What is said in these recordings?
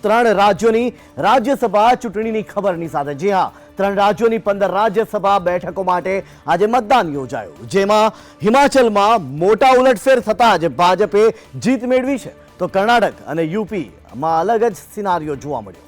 ત્રણ રાજ્યોની રાજ્યસભા ચૂંટણીની ખબરની સાથે જી હા 3 રાજ્યોની 15 રાજ્યસભા બેઠકો માટે આજે મતદાન યોજાયું, જેમાં હિમાચલમાં મોટા ઉલટફેર થતા જ ભાજપે જીત મેળવી છે, તો કર્ણાટક અને યુપીમાં અલગ જ સિનારીઓ જોવા મળ્યો।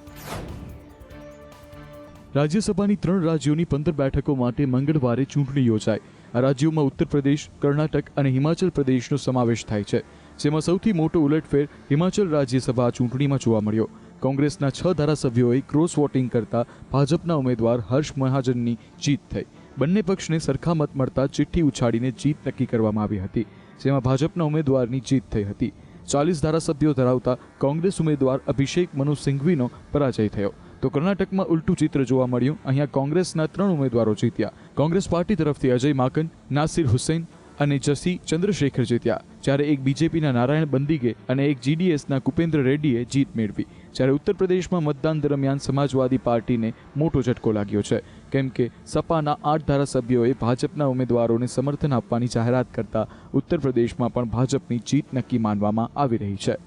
રાજ્યસભાની 3 રાજ્યોની 15 બેઠકો માટે મંગળવારે ચૂંટણી યોજાઈ। આ રાજ્યોમાં ઉત્તર પ્રદેશ, કર્ણાટક અને હિમાચલ પ્રદેશનો સમાવેશ થાય છે, જેમાં સૌથી મોટો ઉલટફેર હિમાચલ રાજ્યસભા ચૂંટણીમાં જોવા મળ્યો। કોંગ્રેસના 6 ધારાસભ્યોએ ક્રોસ વોટિંગ કરતા ભાજપના ઉમેદવાર હર્ષ મહાજનની જીત થઈ। બંને પક્ષને સરખા મત મળતા ચિઠ્ઠી ઉછાળીને જીત નક્કી કરવામાં આવી હતી, જેમાં ભાજપના ઉમેદવારની જીત થઈ હતી। 40 ધારાસભ્યો ધરાવતા કોંગ્રેસ ઉમેદવાર અભિષેક મનુ સિંઘવીનો પરાજય થયો, તો કર્ણાટકમાં ઉલટું ચિત્ર જોવા મળ્યું। અહીંયા કોંગ્રેસના 3 ઉમેદવારો જીત્યા। કોંગ્રેસ પાર્ટી તરફથી અજય માકન, નાસિર હુસૈન અને જસી ચંદ્રશેખર જીત્યા, જ્યારે એક બીજેપીના નારાયણ બંદીગે અને એક જીડીએસના કુપેન્દ્ર રેડ્ડીએ જીત મેળવી। જ્યારે ઉત્તર પ્રદેશમાં મતદાન દરમિયાન સમાજવાદી પાર્ટીને મોટો ઝટકો લાગ્યો છે, કેમ કે સપાના 8 ધારાસભ્યોએ ભાજપના ઉમેદવારોને સમર્થન આપવાની જાહેરાત કરતા ઉત્તર પ્રદેશમાં પણ ભાજપની જીત નક્કી માનવામાં આવી રહી છે।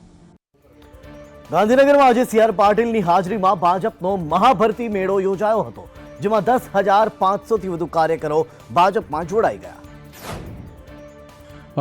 ગાંધીનગરમાં આજે સી આર પાટીલની હાજરીમાં ભાજપનો મહાભરતી મેળો યોજાયો હતો, જેમાં 10,500થી વધુ કાર્યકરો ભાજપમાં જોડાઈ ગયા।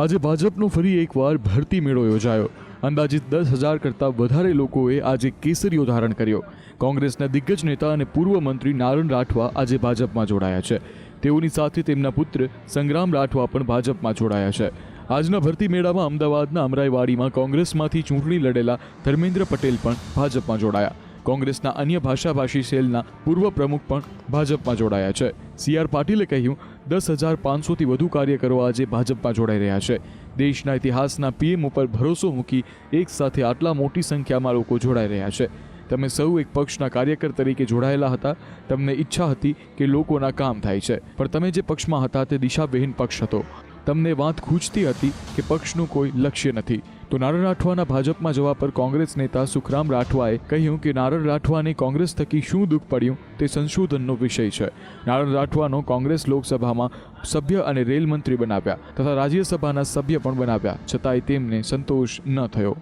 આજે ભાજપનો ફરી એકવાર ભરતી મેળો યોજાયો। અંદાજિત 10,000 કરતાં વધારે લોકોએ આજે કેસરીઓ ધારણ કર્યો। કોંગ્રેસના દિગ્ગજ નેતા અને પૂર્વ મંત્રી નારણ રાઠવા આજે ભાજપમાં જોડાયા છે। તેઓની સાથે તેમના પુત્ર સંગ્રામ રાઠવા પણ ભાજપમાં જોડાયા છે। આજના ભરતી મેળામાં અમદાવાદના અમરાઈવાડીમાં કોંગ્રેસમાંથી ચૂંટણી લડેલા ધર્મેન્દ્ર પટેલ પણ ભાજપમાં જોડાયા। કોંગ્રેસના અન્ય ભાષાભાષી સેલના પૂર્વ પ્રમુખ પણ ભાજપમાં જોડાયા છે। સી આર પાટીલે કહ્યું, 10,500થી વધુ કાર્યકરો આજે ભાજપમાં જોડાઈ રહ્યા છે। દેશના ઇતિહાસના પીએમ ઉપર ભરોસો મૂકી એક સાથે આટલા મોટી સંખ્યામાં લોકો જોડાઈ રહ્યા છે। તમે સૌ એક પક્ષના કાર્યકર તરીકે જોડાયેલા હતા। તમને ઈચ્છા હતી કે લોકોના કામ થાય છે, પણ તમે જે પક્ષમાં હતા તે દિશાવિહીન પક્ષ હતો। તમને વાત ખૂંચતી હતી કે પક્ષનું કોઈ લક્ષ્ય નથી। તો નારણ રાઠવાના ભાજપમાં જવા પર કોંગ્રેસ નેતા સુખરામ રાઠવાએ કહ્યું કે નારણ રાઠવાને કોંગ્રેસ થકી શું દુઃખ પડ્યું તે સંશોધનનો વિષય છે। નારણ રાઠવાનો કોંગ્રેસ લોકસભામાં સભ્ય અને રેલ મંત્રી બનાવ્યા તથા રાજ્યસભાના સભ્ય પણ બનાવ્યા, છતાંય તેમને સંતોષ ન થયો।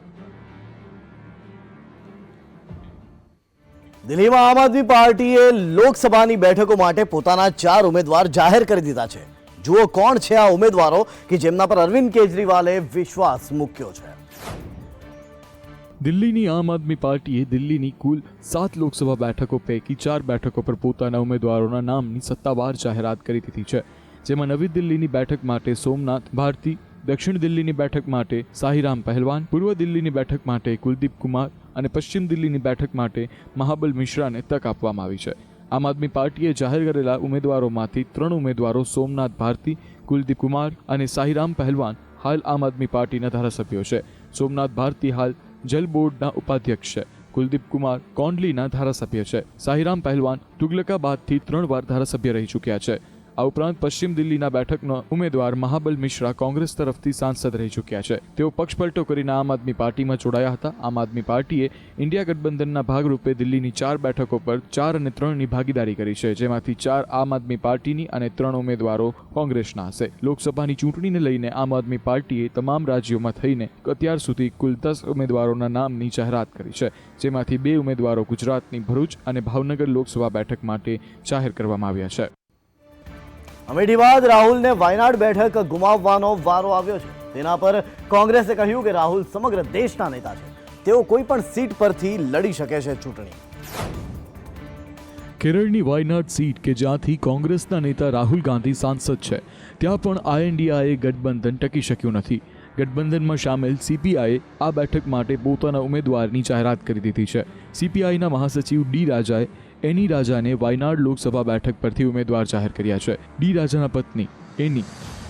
દિલ્હીમાં આમ આદમી પાર્ટીએ લોકસભાની બેઠકો માટે પોતાના 4 ઉમેદવાર જાહેર કરી દીધા છે। જુઓ કોણ છે આ ઉમેદવારો કે જેમના પર અરવિંદ કેજરીવાલે વિશ્વાસ મૂક્યો છે। દિલ્હીની આમ આદમી પાર્ટીએ દિલ્હીની કુલ 7 લોકસભા બેઠકો પૈકી 4 બેઠકો પર પોતાના ઉમેદવારોના નામની સત્તાવાર જાહેરાત કરી દીધી છે, જેમાં નવી દિલ્હીની બેઠક માટે સોમનાથ ભારતી, દક્ષિણ દિલ્હીની બેઠક માટે સાહીરામ પહેલવાન, પૂર્વ દિલ્હીની બેઠક માટે કુલદીપ કુમાર અને પશ્ચિમ દિલ્હીની બેઠક માટે મહાબલ મિશ્રાને તક આપવામાં આવી છે। આમ આદમી પાર્ટીએ જાહેર કરેલા ઉમેદવારોમાંથી 3 ઉમેદવારો સોમનાથ ભારતી, કુલદીપ કુમાર અને સાહીરામ પહેલવાન હાલ આમ આદમી પાર્ટીના ધારાસભ્યો છે। સોમનાથ ભારતી હાલ જલ બોર્ડના ઉપાધ્યક્ષ છે। કુલદીપ કુમાર કોંડલીના ધારાસભ્ય છે। સાહીરામ પહેલવાન તુગલકાબાદથી 3 વાર ધારાસભ્ય રહી ચૂક્યા છે। આ ઉપરાંત પશ્ચિમ દિલ્હીના બેઠકનો ઉમેદવાર મહાબલ મિશ્રા કોંગ્રેસ તરફથી સાંસદ રહી ચૂક્યા છે। તેઓ પક્ષપલટો કરીને આમ આદમી પાર્ટીમાં જોડાયા હતા। આમ આદમી પાર્ટીએ ઇન્ડિયા ગઠબંધનના ભાગરૂપે દિલ્હીની 4 બેઠકો પર 4 અને 3ની ભાગીદારી કરી છે, જેમાંથી 4 આમ આદમી પાર્ટીની અને 3 ઉમેદવારો કોંગ્રેસના હશે। લોકસભાની ચૂંટણીને લઈને આમ આદમી પાર્ટીએ તમામ રાજ્યોમાં થઈને અત્યાર સુધી કુલ 10 ઉમેદવારોના નામની જાહેરાત કરી છે, જેમાંથી 2 ઉમેદવારો ગુજરાતની ભરૂચ અને ભાવનગર લોકસભા બેઠક માટે જાહેર કરવામાં આવ્યા છે। અમેઠી બાદ રાહુલને વાયનાડ બેઠક ગુમાવવાનો વારો આવ્યો છે। તેના પર કોંગ્રેસે કહ્યું કે રાહુલ સમગ્ર દેશના નેતા છે, તેઓ કોઈ પણ સીટ પરથી લડી શકે છે ચૂંટણી। કેરળની વાયનાડ સીટ કે જ્યાંથી કોંગ્રેસના નેતા રાહુલ ગાંધી સાંસદ છે, ત્યાં પણ આઈએનડીઆઈએ ગઠબંધન ટકી શક્યું નથી। ગઠબંધનમાં સામેલ સીપીઆઈએ આ બેઠક માટે પોતાના ઉમેદવારની જાહેરાત કરી દીધી છે। સીપીઆઈના મહાસચિવ ડી રાજાએ એની રાજાને વાયનાડ લોકસભા બેઠક પરથી ઉમેદવાર જાહેર કર્યા છે। ડી રાજાના પત્ની એની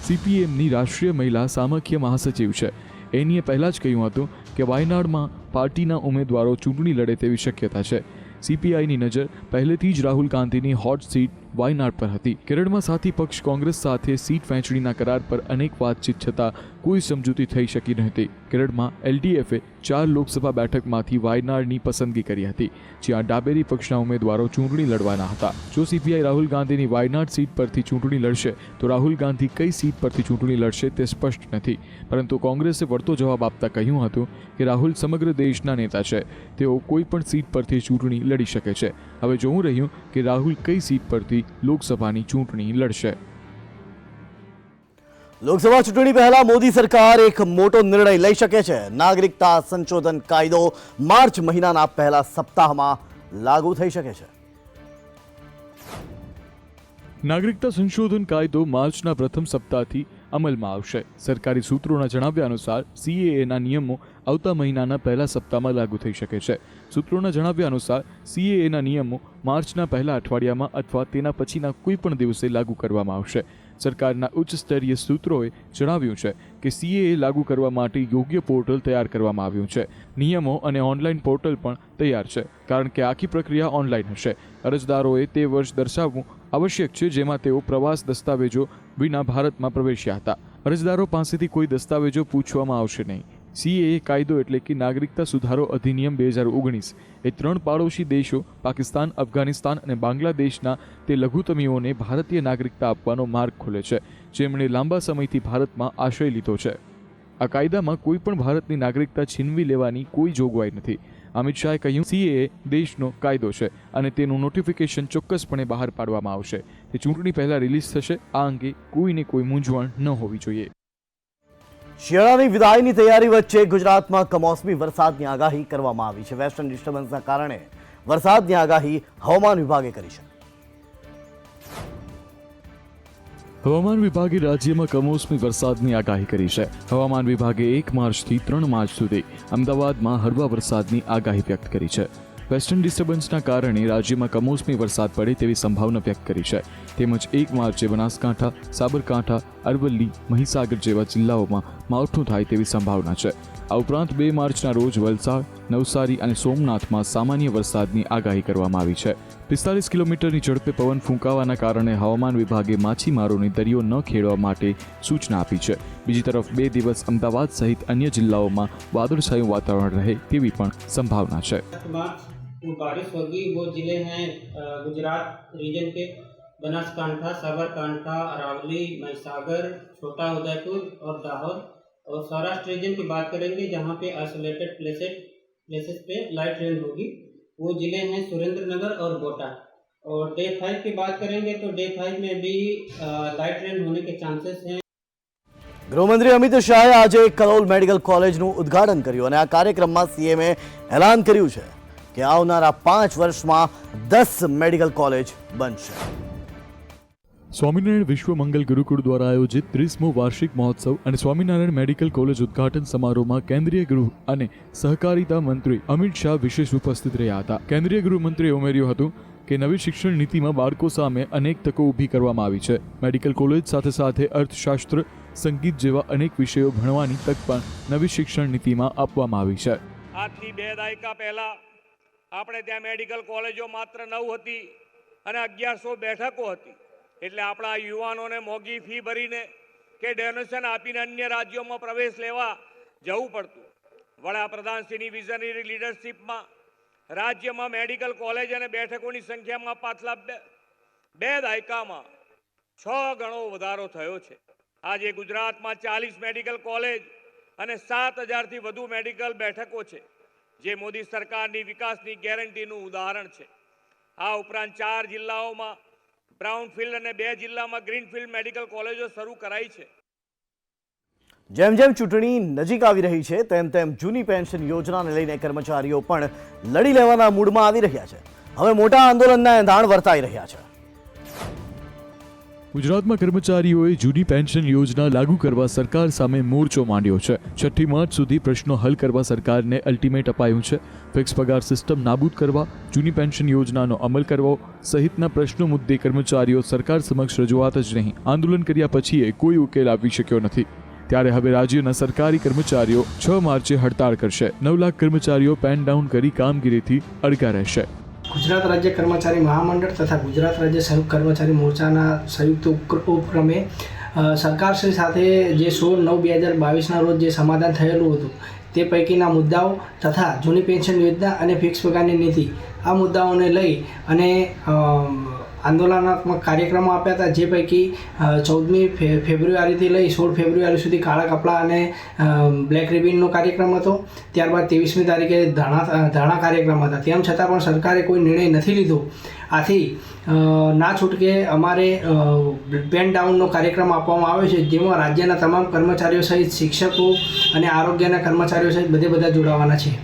સીપીએમની રાષ્ટ્રીય મહિલા સામખ્ય મહાસચિવ છે। એનીએ પહેલાં જ કહ્યું હતું કે વાયનાડમાં પાર્ટીના ઉમેદવારો ચૂંટણી લડે તેવી શક્યતા છે। સીપીઆઈની નજર પહેલેથી જ રાહુલ ગાંધીની હોટ સીટ વાયનાડ પર હતી। કેરળમાં સાથી પક્ષ કોંગ્રેસ સાથે સીટ વહેંચણીના કરાર પર અનેક વાતચીત છતાં કોઈ સમજૂતી થઈ શકી નહોતી. કેરળમાં એલડીએફે 4 લોકસભા બેઠકમાંથી વાયનાડની પસંદગી કરી હતી, જ્યાં ડાબેરી પક્ષના ઉમેદવારો ચૂંટણી લડવાના હતા. જો સીપીઆઈ રાહુલ ગાંધીની વાયનાડ સીટ પરથી ચૂંટણી લડશે તો રાહુલ ગાંધી કઈ સીટ પરથી ચૂંટણી લડશે તે સ્પષ્ટ નથી. પરંતુ કોંગ્રેસે વળતો જવાબ આપતા કહ્યું હતું કે રાહુલ સમગ્ર દેશના નેતા છે, તેઓ કોઈ પણ સીટ પરથી ચૂંટણી લડી શકે છે. હવે જોવું રહ્યું કે રાહુલ કઈ સીટ પરથી લોકસભાની ચૂંટણી લડશે. લોકસભા ચૂંટણી પહેલા મોદી સરકાર એક મોટો નિર્ણય લઈ શકે છે. નાગરિકતા સંશોધન કાયદો માર્ચ મહિનાના પહેલા સપ્તાહમાં લાગુ થઈ શકે છે. નાગરિકતા સંશોધન કાયદો માર્ચના પ્રથમ સપ્તાહથી અમલમાં આવશે. સરકારી સૂત્રોના જણાવ્યા અનુસાર સીએએના નિયમો આવતા મહિનાના પહેલા સપ્તાહમાં લાગુ થઈ શકે છે. સૂત્રોના જણાવ્યા અનુસાર સીએએના નિયમો માર્ચના પહેલા અઠવાડિયામાં અથવા તેના પછીના કોઈ પણ દિવસે લાગુ કરવામાં આવશે. સરકારના ઉચ્ચ સ્તરીય સૂત્રોએ જણાવ્યું છે કે સીએએ લાગુ કરવા માટે યોગ્ય પોર્ટલ તૈયાર કરવામાં આવ્યું છે. નિયમો અને ઓનલાઈન પોર્ટલ પણ તૈયાર છે, કારણ કે આખી પ્રક્રિયા ઓનલાઈન હશે. અરજદારોએ તે વર્ષ દર્શાવવું આવશ્યક છે જેમાં તેઓ પ્રવાસ દસ્તાવેજો વિના ભારતમાં પ્રવેશ્યા હતા. અરજદારો પાસેથી કોઈ દસ્તાવેજો પૂછવામાં આવશે નહીં. સીએએ કાયદો એટલે કે નાગરિકતા સુધારો અધિનિયમ 2019 એ 3 પાડોશી દેશો પાકિસ્તાન, અફઘાનિસ્તાન અને બાંગ્લાદેશના તે લઘુત્તમીઓને ભારતીય નાગરિકતા આપવાનો માર્ગ ખોલે છે, જેમણે લાંબા સમયથી ભારતમાં આશ્રય લીધો છે. આ કાયદામાં કોઈ પણ ભારતની નાગરિકતા છીનવી લેવાની કોઈ જોગવાઈ નથી. અમિત શાહે કહ્યું, સીએએ દેશનો કાયદો છે અને તેનું નોટિફિકેશન ચોક્કસપણે બહાર પાડવામાં આવશે. તે ચૂંટણી પહેલા રિલીઝ થશે. આ અંગે કોઈને કોઈ મૂંઝવણ ન હોવી જોઈએ. શિયાળાની વિદાયની તૈયારી વચ્ચે ગુજરાતમાં કમોસમી વરસાદની આગાહી કરવામાં આવી છે. વેસ્ટર્ન ડિસ્ટર્બન્સના કારણે વરસાદની આગાહી હવામાન વિભાગે કરી છે. હવામાન વિભાગે રાજ્યમાં કમોસમી વરસાદની આગાહી કરી છે. હવામાન વિભાગે 1 માર્ચથી 3 માર્ચ સુધી અમદાવાદમાં હળવા વરસાદની આગાહી વ્યક્ત કરી છે. વેસ્ટર્ન ડિસ્ટર્બન્સના કારણે રાજ્યમાં કમોસમી વરસાદ પડે તેવી સંભાવના વ્યક્ત કરી છે. તેમજ 1 માર્ચે બનાસકાંઠા, સાબરકાંઠા, અરવલ્લી, મહીસાગર જેવા જિલ્લાઓમાં માવઠું થાય તેવી સંભાવના છે. આ ઉપરાંત 2 માર્ચના રોજ વલસાડ, નવસારી અને સોમનાથમાં સામાન્ય વરસાદની આગાહી કરવામાં આવી છે. 45 કિલોમીટરની ઝડપે પવન ફૂંકાવાના કારણે હવામાન વિભાગે માછીમારોને દરિયો ન ખેડવા માટે સૂચના આપી છે. બીજી તરફ 2 દિવસ અમદાવાદ સહિત અન્ય જિલ્લાઓમાં વાદળછાયું વાતાવરણ રહે તેવી પણ સંભાવના છે. बारिश होगी वो जिले हैं गुजरात रीजन के बनासकांठा, साबरकांठा, अरावली, महिसागर, छोटा उदयपुर और दाहोद. और सौराष्ट्र रीजन की बात करेंगे जहाँ पे आइसोलेटेड प्लेसेस पे लाइट रेन होगी. वो जिले हैं सुरेंद्रनगर और कोटा. और डे 5 की बात करेंगे तो डे 5 में भी लाइट रेन होने के चांसेस हैं. ગૃહમંત્રી અમિત શાહે આજે કલોલ મેડિકલ કોલેજનું ઉદ્ઘાટન કર્યું અને આ કાર્યક્રમમાં સીએમએ એલાન કર્યું છે કે આવનારા 5 વર્ષમાં 10 મેડિકલ કોલેજ બનશે. સ્વામિનારાયણ વિશ્વ મંગલ ગુરુકુળ દ્વારા આયોજિત 30મો વાર્ષિક મહોત્સવ અને સ્વામિનારાયણ મેડિકલ કોલેજ ઉદ્ઘાટન સમારોહમાં કેન્દ્રીય ગૃહ અને સહકારિતા મંત્રી અમિત શાહ વિશેષ ઉપસ્થિત રહ્યા હતા. કેન્દ્રીય ગૃહમંત્રીએ ઉમેર્યું હતું કે નવી શિક્ષણ નીતિમાં બાળકો સામે અનેક તકો ઊભી કરવામાં આવી છે. મેડિકલ કોલેજ સાથે સાથે અર્થશાસ્ત્ર, સંગીત જેવા અનેક વિષયો ભણવાની તક પણ નવી શિક્ષણ નીતિમાં આપવામાં આવી છે. આજથી 2 દાયકા પહેલા આપણે ત્યાં મેડિકલ કોલેજો માત્ર 9 હતી અને 1100 બેઠકો હતી. એટલે આપણા યુવાનોને મોંઘી ફી ભરીને કે ડોનેશન આપીને અન્ય રાજ્યોમાં પ્રવેશ લેવા જવું પડતું. વડાપ્રધાનશ્રીની વિઝનરી લીડરશીપમાં રાજ્યમાં મેડિકલ કોલેજ અને બેઠકોની સંખ્યામાં પાછલા 2 દાયકામાં 6 ગણો વધારો થયો છે. આજે ગુજરાતમાં 40 મેડિકલ કોલેજ અને 7000થી વધુ મેડિકલ બેઠકો છે, જે મોદી સરકારની વિકાસની ગેરંટીનું ઉદાહરણ છે. આ ઉપરાંત 4 જિલ્લાઓમાં બ્રાઉનફિલ્ડ અને 2 જિલ્લામાં ગ્રીનફિલ્ડ મેડિકલ કોલેજો શરૂ કરાઈ છે. જેમ જેમ ચૂંટણી નજીક આવી રહી છે તેમ તેમ જૂની પેન્શન યોજનાને લઈને કર્મચારીઓ પણ લડી લેવાના મૂડમાં આવી રહ્યા છે. હવે મોટા આંદોલનના એંધાણ વર્તાઈ રહ્યા છે. ગુજરાતમાં કર્મચારીઓએ જૂની પેન્શન યોજના લાગુ કરવા સરકાર સામે મોરચો માંડ્યો છે. 6 માર્ચ સુધી પ્રશ્નો હલ કરવા સરકારને અલ્ટિમેટ અપાયું છે. ફિક્સ પગાર સિસ્ટમ નાબૂદ કરવા, જૂની પેન્શન યોજનાનો અમલ કરવો સહિતના પ્રશ્નો મુદ્દે કર્મચારીઓ સરકાર સમક્ષ રજૂઆત જ નહીં, આંદોલન કર્યા પછી કોઈ ઉકેલ આવી શક્યો નથી. ત્યારે હવે રાજ્યના સરકારી કર્મચારીઓ 6 માર્ચે હડતાળ કરશે. 9 લાખ કર્મચારીઓ પેન ડાઉન કરી કામગીરીથી અડગા રહેશે. ગુજરાત રાજ્ય કર્મચારી મહામંડળ તથા ગુજરાત રાજ્ય સંયુક્ત કર્મચારી મોરચાના સંયુક્ત ઉપક્રમે સરકારશ્રી સાથે જે 16/9/2022 રોજ જે સમાધાન થયેલું હતું તે પૈકીના મુદ્દાઓ તથા જૂની પેન્શન યોજના અને ફિક્સ પગારની નીતિ આ મુદ્દાઓને લઈ અને આંદોલનાત્મક કાર્યક્રમો આપ્યા હતા, જે પૈકી 14મી ફેબ્રુઆરીથી લઈ 16 ફેબ્રુઆરી સુધી કાળા કપડાં અને બ્લેક રિબિનનો કાર્યક્રમ હતો. ત્યારબાદ 23મી તારીખે ધરણા કાર્યક્રમ હતા. તેમ છતાં પણ સરકારે કોઈ નિર્ણય નથી લીધો. આથી ના છૂટકે અમારે પેન ડાઉનનો કાર્યક્રમ આપવામાં આવ્યો છે, જેમાં રાજ્યના તમામ કર્મચારીઓ સહિત શિક્ષકો અને આરોગ્યના કર્મચારીઓ સહિત બધા જોડાવાના છે.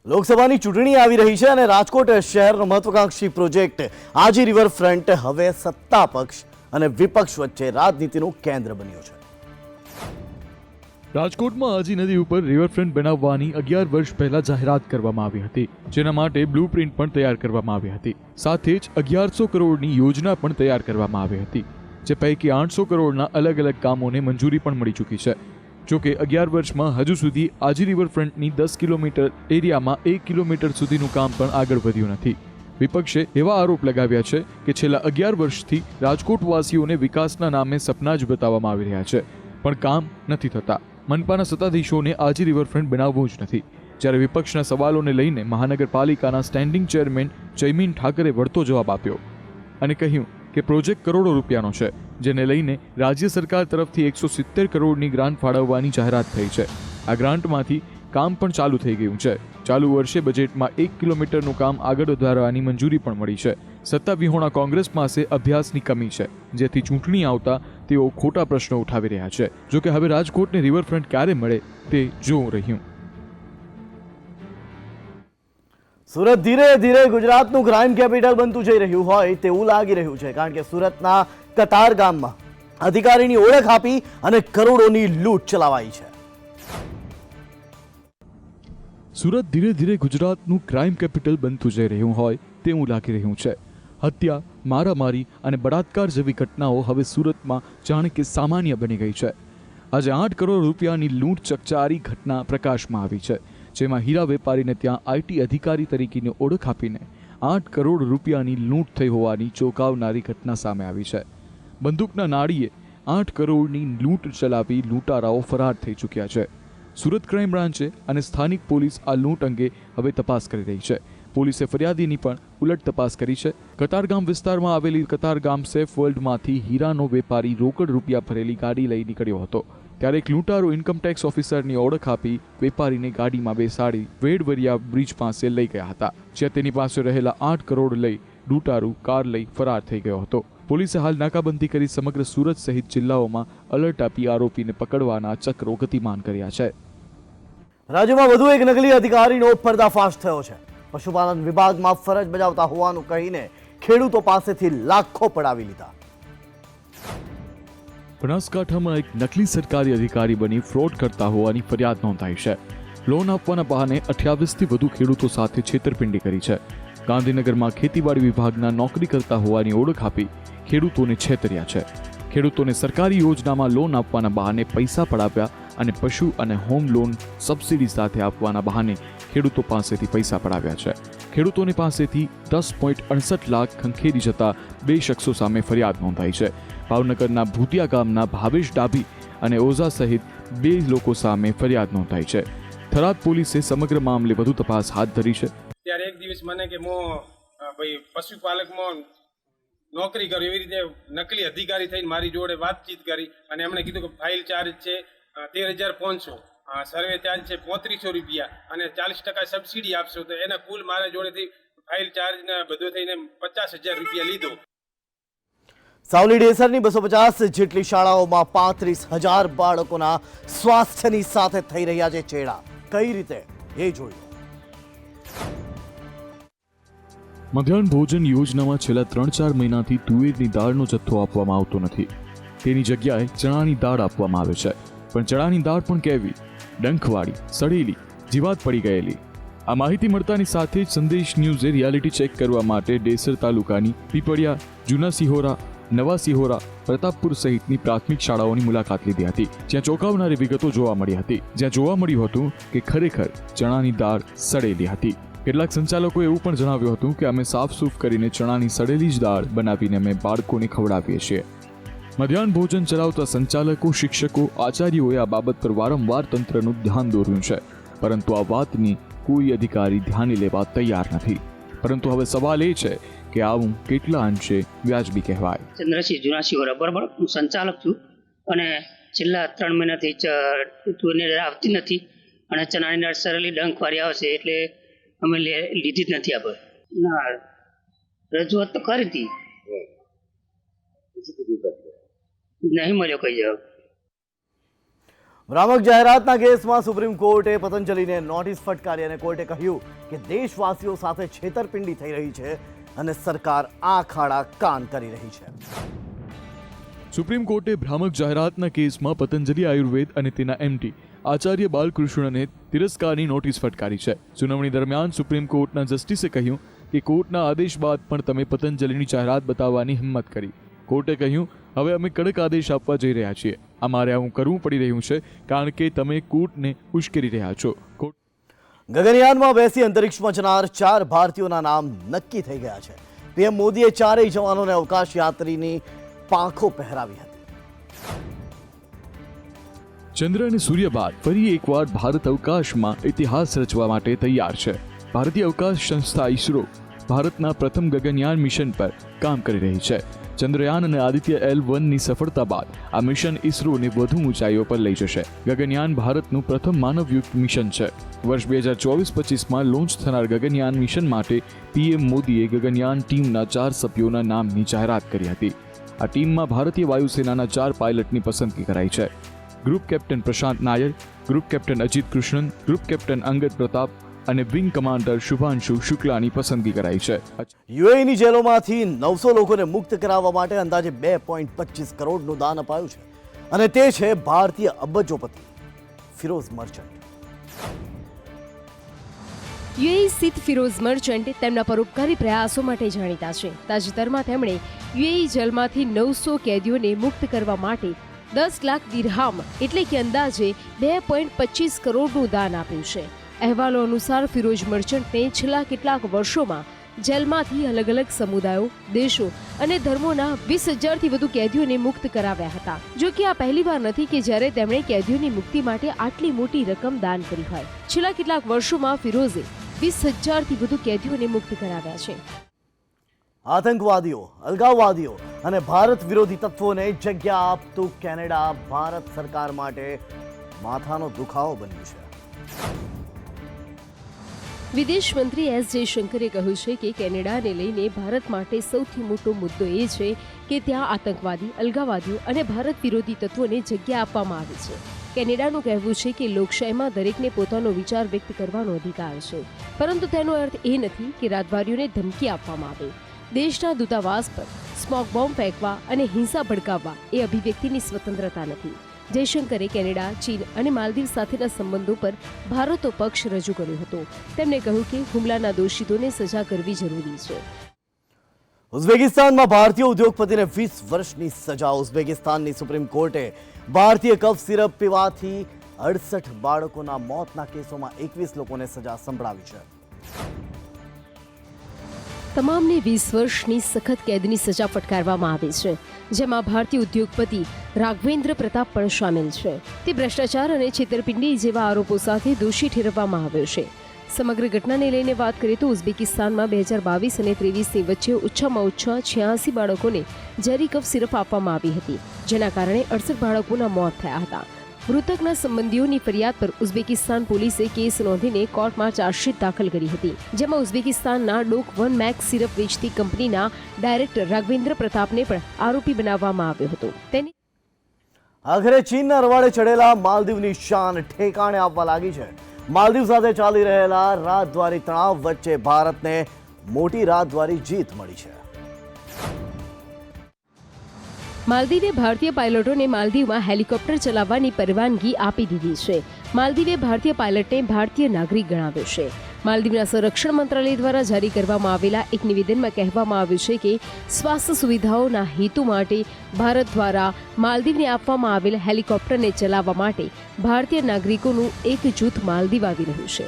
લોકસભાની ચૂંટણી આવી રહી છે અને રાજકોટ શહેરનો મહત્વાકાંક્ષી પ્રોજેક્ટ આજી રિવરફ્રન્ટ હવે સત્તા પક્ષ અને વિપક્ષ વચ્ચે રાજનીતિનું કેન્દ્ર બન્યું છે. રાજકોટમાં આજી નદી ઉપર રિવરફ્રન્ટ બનાવવાની 11 વર્ષ પહેલા જાહેરાત કરવામાં આવી હતી, જેના માટે બ્લુપ્રિન્ટ પણ તૈયાર કરવામાં આવી હતી. સાથે જ 1100 કરોડની યોજના પણ તૈયાર કરવામાં આવી હતી, જે પૈકી 800 કરોડના અલગ અલગ કામોને મંજૂરી પણ મળી ચૂકી છે. જોકે 11 વર્ષમાં હજુ સુધી આજી રિવરફ્રન્ટની 10 કિલોમીટર એરિયામાં 1 કિલોમીટર સુધીનું કામ પણ આગળ વધ્યું નથી. વિપક્ષે એવા આરોપ લગાવ્યા છે કે છેલ્લા 11 વર્ષથી રાજકોટવાસીઓને વિકાસના નામે સપના જ બતાવવામાં આવી રહ્યા છે, પણ કામ નથી થતા. મનપાના સત્તાધીશોને આજી રિવરફ્રન્ટ બનાવવું જ નથી. જ્યારે વિપક્ષના સવાલોને લઈને મહાનગરપાલિકાના સ્ટેન્ડિંગ ચેરમેન જયમીન ઠાકરે વળતો જવાબ આપ્યો અને કહ્યું કે પ્રોજેક્ટ કરોડો રૂપિયાનો છે, જેને લઈને રાજ્ય સરકાર તરફથી 170 કરોડની ગ્રાન્ટ ફાળવવાની જાહેરાત થઈ છે. આ ગ્રાન્ટમાંથી કામ પણ ચાલુ થઈ ગયું છે. ચાલુ વર્ષે બજેટમાં 1 કિલોમીટરનું કામ આગળ વધારવાની મંજૂરી પણ મળી છે. સત્તા વિહોણા કોંગ્રેસ પાસે અભ્યાસની કમી છે, જેથી ચૂંટણી આવતા તેઓ ખોટા પ્રશ્નો ઉઠાવી રહ્યા છે. જોકે હવે રાજકોટને રિવરફ્રન્ટ ક્યારે મળે તે જોવું રહ્યું. સુરત ધીરે ધીરે ગુજરાતનું ક્રાઇમ કેપિટલ બનતું જઈ રહ્યું હોય તેવું લાગી રહ્યું છે, કારણ કે સુરતના કતાર ગામમાં અધિકારીની ઓળખ આપી અને કરોડોની લૂંટ ચલાવાઈ છે. સુરત ધીરે ધીરે ગુજરાતનું ક્રાઇમ કેપિટલ બનતું જઈ રહ્યું હોય તેવું લાગી રહ્યું છે. હત્યા, મારામારી અને બળાત્કાર જેવી ઘટનાઓ હવે સુરતમાં જાણે કે સામાન્ય બની ગઈ છે. આજે 8 કરોડ રૂપિયાની લૂંટ ચકચારી ઘટના પ્રકાશમાં આવી છે, જેમાં હીરા વેપારીને ત્યાં આઈટી અધિકારી તરીકેની ઓળખ આપીને 8 કરોડ રૂપિયાની લૂંટ થઈ હોવાની ચોંકાવનારી ઘટના સામે આવી છે. બંદૂકના નાળીએ 8 કરોડની લૂંટ ચલાવી લૂંટારાઓ ફરાર થઈ ચૂક્યા છે. સુરત ક્રાઇમ બ્રાન્ચે અને સ્થાનિક પોલીસ આ લૂંટ અંગે હવે તપાસ કરી રહી છે. પોલીસે ફરિયાદીની પણ ઉલટ તપાસ કરી છે. કતારગામ વિસ્તારમાં આવેલી કતારગામ સેફ વર્લ્ડમાંથી હીરાનો વેપારી રોકડ રૂપિયા ભરેલી ગાડી લઈ નીકળ્યો હતો, ત્યારે એક લૂંટારો ઇન્કમટેક્સ ઓફિસરની ઓળખ આપી વેપારીને ગાડીમાં બેસાડી વેડવરિયા બ્રિજ પાસે લઈ ગયા હતા, જ્યાં તેની પાસે રહેલા 8 કરોડ લઈ લૂંટારૂ કાર લઈ ફરાર થઈ ગયો હતો. પોલીસે હાલ નાકાબંધી કરી સમગ્ર સુરત સહિત જિલ્લાઓમાં એલર્ટ આપી આરોપીને પકડવાના ચક્રો ગતિમાન કર્યા છે. રાજ્યમાં વધુ એક નકલી અધિકારીનો પર્દાફાશ થયો છે. પશુપાલન વિભાગમાં ફરજ બજાવતા હોવાનું કહીને ખેડૂતો પાસેથી લાખો પડાવી લીધા. બનાસકાંઠામાં એક નકલી સરકારી અધિકારી બની ફ્રોડ કરતા હોવાની ફરિયાદ નોંધાઈ છે. લોન આપવાના બહાને 28થી વધુ ખેડૂતો સાથે છેતરપિંડી કરી છે. ગાંધીનગરમાં ખેતીવાડી વિભાગના નોકરી કરતા હોવાની ઓળખ આપી ખેડૂતોને છેતર્યા છે. ખેડૂતોને સરકારી યોજનામાં લોન આપવાના બહાને પૈસા પડાવ્યા અને પશુ અને હોમ લોન સબસિડી સાથે આપવાના બહાને ખેડૂતો પાસેથી પૈસા પડાવ્યા છે. ખેડૂતોની પાસેથી 10.68 લાખ ખંખેરી જતા 2 શખ્સો સામે ફરિયાદ નોંધાઈ છે. ભાવનગરના ભૂતિયા ગામના ભાવેશ ડાભી અને ઓઝા સહિત 2 લોકો સામે ફરિયાદ નોંધાઈ છે. થરાદ પોલીસે સમગ્ર મામલે વધુ તપાસ હાથ ધરી છે. ત્યારે એક દિવસ મને કે ભાઈ પશુપાલકમાં નોકરી કરી એવી રીતે નકલી અધિકારી થઈને મારી જોડે વાતચીત કરી અને એમણે કીધું કે ફાઇલ ચાર્જ છે 13,500, સર્વે ચાર્જ છે 3500 રૂપિયા અને 40% સબસિડી આપશો, તો એના કુલ મારા જોડેથી ફાઇલ ચાર્જ ને બધું થઈને 50,000 રૂપિયા લીધો. સાવલી ડેસરની 250 જેટલી શાળાઓમાં 35,000 બાળકોના સ્વાસ્થ્યની સાથે થઈ રહ્યા છે ચેડા. કઈ રીતે એ જોયું. મધ્યાહન ભોજન યોજનામાં છેલ્લા 3-4 મહિનાથી તુવેરની દાળનો જથ્થો આપવામાં આવતો નથી. તેની જગ્યાએ ચણાની દાળ આપવામાં આવે છે, પણ ચણાની દાળ પણ કેવી? ડંખવાળી, સડેલી, જીવાત પડી ગયેલી. આ માહિતી મળતાની સાથે જ સંદેશ ન્યૂઝે રિયાલિટી ચેક કરવા માટે ડેસર તાલુકાની પીપળિયા, જૂના સિહોરા, નવા સિહોરા, પ્રતાપપુર સહિતની પ્રાથમિક શાળાઓની મુલાકાત લીધી હતી, જ્યાં ચોંકાવનારી વિગતો જોવા મળી હતી. જ્યાં જોવા મળ્યું હતું કે ખરેખર ચણાની દાળ સડેલી હતી. કેટલાક સંચાલકોએ એવું પણ જણાવ્યું હતું કે અમે સાફ સૂફ કરીને ચણાની સડેલી જ દાળ બનાવીને અમે બાળકોને ખવડાવીએ છીએ. મધ્યાહન ભોજન ચલાવતા સંચાલકો, શિક્ષકો, આચાર્યોએ આ બાબત પર વારંવાર તંત્રનું ધ્યાન દોર્યું છે, પરંતુ આ વાતની કોઈ અધિકારી ધ્યાને લેવા તૈયાર નથી. પરંતુ હવે સવાલ એ છે કે આવું કેટલા અંશે વ્યાજબી કહેવાય. ચંદ્રસિંહ જુનાસિંહ વોરા, બરાબર, હું સંચાલક છું અને છેલ્લા 3 મહિનાથી તુવેરની દાળ આવતી નથી અને ચણાની દાળ સરેલી ડંખવાળી આવે છે, એટલે અમે લીધી જ નથી. આપણે ના રજૂઆત તો કરી હતી, નહીં મળ્યો કઈ જવાબ. ભ્રામક જાહેરાતના કેસમાં સુપ્રીમ કોર્ટે પતંજલિને નોટિસ ફટકારી અને કોર્ટે કહ્યું કે દેશવાસીઓ સાથે છેતરપિંડી થઈ રહી છે અને સરકાર આ ખાડા કાન કરી રહી છે. સુપ્રીમ કોર્ટે ભ્રામક જાહેરાતના કેસમાં પતંજલિ આયુર્વેદ અને તેના એમડી આચાર્ય બાલકૃષ્ણને તિરસ્કારની નોટિસ ફટકારી છે. સુનાવણી દરમિયાન સુપ્રીમ કોર્ટના જસ્ટિસે કહ્યું કે કોર્ટના આદેશ બાદ પણ તમે પતંજલિની જાહેરાત બતાવવાની હિંમત કરી. કોર્ટે કહ્યું, હવે અમે કડક આદેશ આપવા જઈ રહ્યા છીએ. અમારે આવું કરવું પડી રહ્યું છે કારણ કે તમે કોર્ટને ઉશ્કેરી રહ્યા છો. ગગનયાનમાં બેસી અંતરિક્ષમાં જનાર 4 ભારતીયોના નામ નક્કી થઈ ગયા છે. પીએમ મોદીએ 4 જવાનોને અવકાશ યાત્રીની પાંખો પહેરાવી હતી. ચંદ્ર અને સૂર્ય બાદ ફરી એકવાર ભારત અવકાશમાં ઇતિહાસ રચવા માટે તૈયાર છે. ભારતીય અવકાશ સંસ્થા ઇસરો ભારતના પ્રથમ ગગનયાન મિશન પર કામ કરી રહી છે. ચંદ્રયાન અને આદિત્ય L1ની સફળતા બાદ આ મિશન ઇસરોને વધુ ઊંચાઈઓ પર લઈ જશે. ગગનયાન ભારતનું પ્રથમ માનવયુક્ત મિશન છે. વર્ષ 2024-25માં લોન્ચ થનાર ગગનયાન મિશન માટે પીએમ મોદીએ ગગનયાન ટીમના 4 સભ્યોના નામની જાહેરાત કરી હતી. આ ટીમમાં ભારતીય વાયુસેનાના 4 પાયલટની પસંદગી કરાઈ છે. Group captain Prashant Nair, group captain Ajit Krishnan, group captain Angad Pratap અને વિંગ કમાન્ડર શુભાંશુ શુક્લાની પસંદગી કરાઈ છે. યુએઈની જેલોમાંથી 900 લોકોને મુક્ત કરાવવા માટે અંદાજે 2.25 કરોડનું દાન અપાયું છે અને તે છે ભારતીય અબજોપતિ ફિરોઝ મર્ચન્ટ. યુએઈ સ્થિત ફિરોઝ મર્ચન્ટ તેમના પરોપકારી પ્રયાસો માટે જાણીતા છે. તાજેતરમાં તેમણે યુએઈ જેલમાંથી 900 કેદીઓને મુક્ત કરવા માટે 10 લાખ દિરહામ એટલે કે અંદાજે 2.25 કરોડનું દાન આપ્યું છે. અહેવાલો અનુસાર ફિરોઝ મર્ચન્ટને છેલ્લા કેટલાક વર્ષોમાં જેલમાંથી અલગ અલગ સમુદાયો, દેશો અને ધર્મોના 20,000થી વધુ કેદીઓને મુક્ત કરાવ્યા હતા. જો કે આ પહેલીવાર નથી કે જ્યારે તેમણે કેદીઓની મુક્તિ માટે આટલી મોટી રકમ દાન કરી હોય. છેલ્લા કેટલાક વર્ષોમાં ફિરોઝે 20,000થી વધુ કેદીઓને મુક્ત કરાવ્યા છે. આતંકવાદીઓ, અલગાવવાદીઓ અને ભારત વિરોધી તત્વોને જગ્યા આપતું કેનેડા ભારત સરકાર માટે માથાનો દુખાવો બન્યું છે. વિદેશ મંત્રી એસ જયશંકરે કહ્યું છે કે કેનેડાને લઈને ભારત માટે સૌથી મોટો મુદ્દો એ છે કે ત્યાં આતંકવાદી, અલગાવવાદીઓ અને ભારત વિરોધી તત્વોને જગ્યા આપવામાં આવી છે. કેનેડાનું કહેવું છે કે લોકશાહીમાં દરેકને પોતાનો વિચાર વ્યક્ત કરવાનો અધિકાર છે, પરંતુ તેનો અર્થ એ નથી કે રાજદ્વારીઓને ધમકી આપવામાં આવે. દેશના દૂતાવાસ પર સ્મોક બોમ્બ ફેંકવા અને હિંસા ભડકાવવા એ અભિવ્યક્તિની સ્વતંત્રતા નથી. જયશંકરે કેનેડા, ચીન અને માલદીવ સાથેના સંબંધો પર ભારતનો પક્ષ રજૂ કર્યો હતો. તેમણે કહ્યું કે હુમલાના દોષિતોને સજા કરવી જરૂરી છે. ઉઝબેકિસ્તાનમાં ભારતીય ઉદ્યોગપતિને 20 વર્ષની સજા. ઉઝબેકિસ્તાનની સુપ્રીમ કોર્ટે ભારતીય કફ સિરપ પીવાથી 68 બાળકોના મોતના કેસોમાં 21 લોકોને સજા સંભળાવી છે. તમામને 20 વર્ષની સખત કેદની સજા ફટકારવામાં આવી છે, જેમાં ભારતીય ઉદ્યોગપતિ રાઘવેન્દ્ર પ્રતાપ પણ સામેલ છે. તે ભ્રષ્ટાચાર અને છેતરપિંડી જેવા આરોપો સાથે દોષી ઠેરવવામાં આવ્યો છે. સમગ્ર ઘટનાને લઈને વાત કરીએ તો ઉઝબેકિસ્તાનમાં 2022 અને 23ની વચ્ચે ઓછામાં ઓછા 86 બાળકોને ઝેરી કફ સિરપ આપવામાં આવી હતી, જેના કારણે 68 બાળકોના મોત થયા હતા. મૃતકના સંબંધીઓની ફરિયાદ પર ઉઝબેકિસ્તાન પોલીસે કેસ નોંધીને કોર્ટમાં ચાર્જશીટ દાખલ કરી હતી, જેમાં ઉઝબેકિસ્તાનના ડોક 1 મેક્સ સિરપ વેચતી કંપનીના ડાયરેક્ટર રાઘવેન્દ્ર પ્રતાપને પણ આરોપી બનાવવામાં આવ્યો હતો. આખરે ચીનના રવાડે ચડેલા માલદીવની શાન ઠેકાણે આવવા લાગી છે. માલદીવ સાથે ચાલી રહેલા રાજદ્વારી તણાવ વચ્ચે ભારતને મોટી રાજદ્વારી જીત મળી છે. માલદીવે ભારતીય પાયલટોને માલદીવમાં હેલિકોપ્ટર ચલાવવાની પરવાનગી આપી દીધી છે. માલદીવે ભારતીય પાયલટને ભારતીય નાગરિક ગણાવ્યો છે. માલદીવના સંરક્ષણ મંત્રાલય દ્વારા જારી કરવામાં આવેલા એક નિવેદનમાં કહેવામાં આવ્યું છે કે સ્વાસ્થ્ય સુવિધાઓના હેતુ માટે ભારત દ્વારા માલદીવને આપવામાં આવેલ હેલિકોપ્ટરને ચલાવવા માટે ભારતીય નાગરિકોનું એક જૂથ માલદીવ આવી રહ્યું છે.